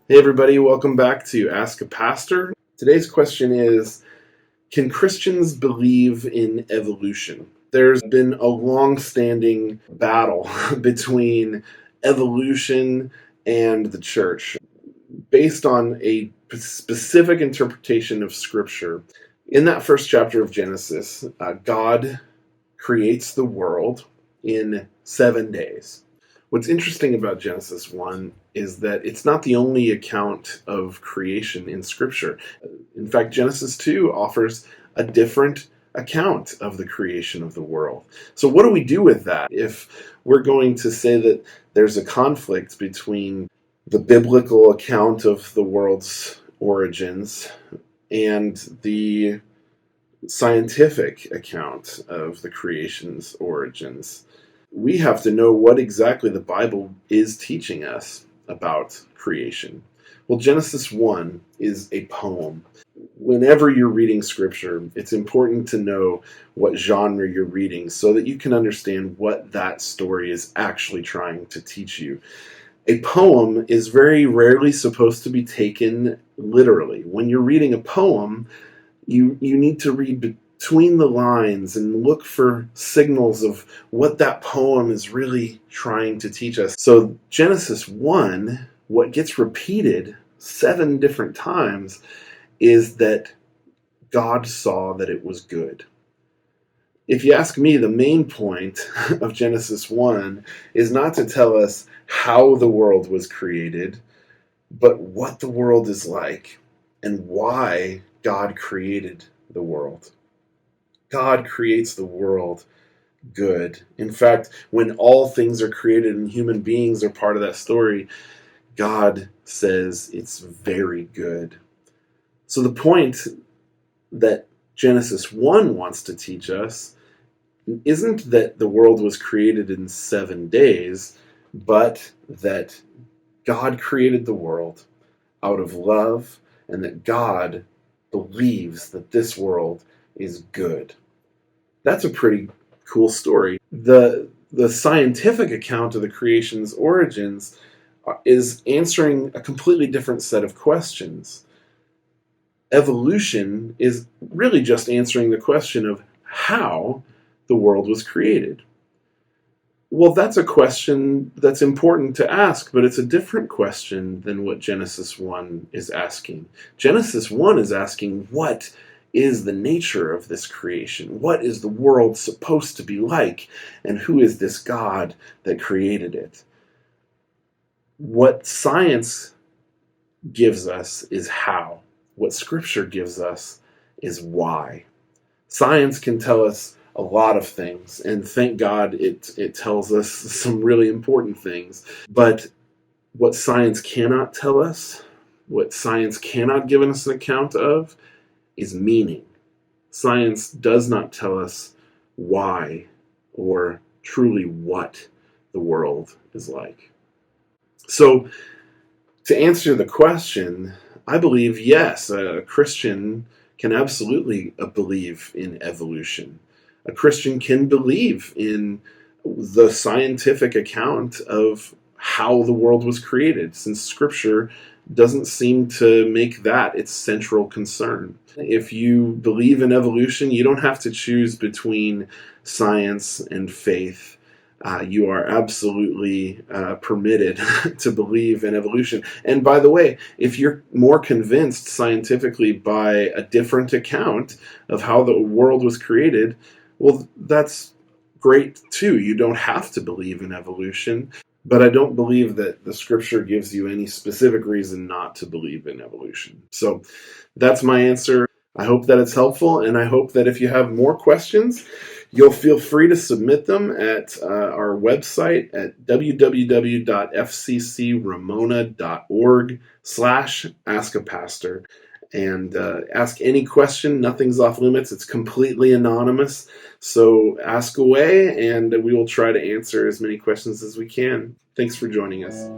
Hey everybody, welcome back to Ask a Pastor. Today's question is, can Christians believe in evolution? There's been a long-standing battle between evolution and the church based on a specific interpretation of Scripture. In that first chapter of Genesis, God creates the world in 7 days. What's interesting about Genesis 1 is that it's not the only account of creation in Scripture. In fact, Genesis 2 offers a different account of the creation of the world. So what do we do with that if we're going to say that there's a conflict between the biblical account of the world's origins and the scientific account of the creation's origins? We have to know what exactly the Bible is teaching us about creation. Well, Genesis 1 is a poem. Whenever you're reading Scripture, it's important to know what genre you're reading so that you can understand what that story is actually trying to teach you. A poem is very rarely supposed to be taken literally. When you're reading a poem, you need to read between the lines and look for signals of what that poem is really trying to teach us. So Genesis 1, what gets repeated 7 different times is that God saw that it was good. If you ask me, the main point of Genesis 1 is not to tell us how the world was created, but what the world is like and why God created the world. God creates the world good. In fact, when all things are created and human beings are part of that story, God says it's very good. So the point that Genesis 1 wants to teach us isn't that the world was created in 7 days, but that God created the world out of love, and that God believes that this world is good. That's a pretty cool story. The scientific account of the creation's origins is answering a completely different set of questions. Evolution is really just answering the question of how the world was created. Well, that's a question that's important to ask, but it's a different question than what Genesis 1 is asking. Genesis 1 is asking, what is the nature of this creation? What is the world supposed to be like? And who is this God that created it? What science gives us is how. What Scripture gives us is why. Science can tell us a lot of things, and thank God it tells us some really important things. But what science cannot tell us, what science cannot give us an account of, is meaning. Science does not tell us why or truly what the world is like. So, to answer the question, I believe, yes, a Christian can absolutely believe in evolution. A Christian can believe in the scientific account of how the world was created, since Scripture doesn't seem to make that its central concern. If you believe in evolution, you don't have to choose between science and faith. You are absolutely permitted to believe in evolution. And by the way, if you're more convinced scientifically by a different account of how the world was created, well, that's great too. You don't have to believe in evolution. But I don't believe that the Scripture gives you any specific reason not to believe in evolution. So that's my answer. I hope that it's helpful, and I hope that if you have more questions, you'll feel free to submit them at our website at www.fccramona.org/askapastor. And ask any question. Nothing's off limits. It's completely anonymous. So ask away, and we will try to answer as many questions as we can. Thanks for joining us.